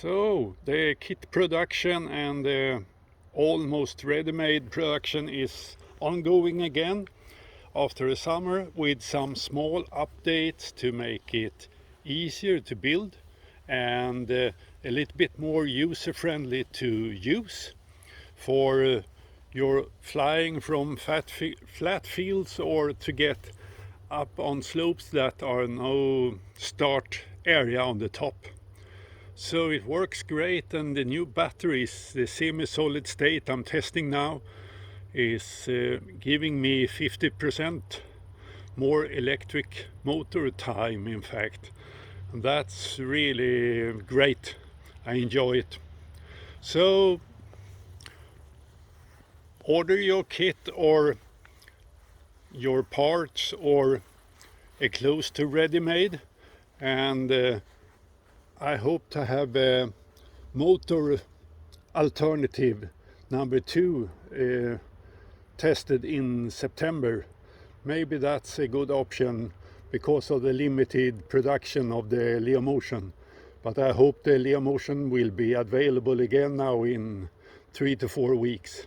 So the kit production and the almost ready-made production is ongoing again after the summer, with some small updates to make it easier to build and a little bit more user-friendly to use for your flying from flat fields or to get up on slopes that are no start area on the top. So it works great, and the new batteries, the semi-solid state I'm testing now, is giving me 50% more electric motor time, in fact. And that's really great. I enjoy it. So order your kit or your parts or a close to ready-made, and I hope to have a motor alternative number 2 tested in September. Maybe that's a good option because of the limited production of the Leomotion. But I hope the Leomotion will be available again now in 3 to 4 weeks.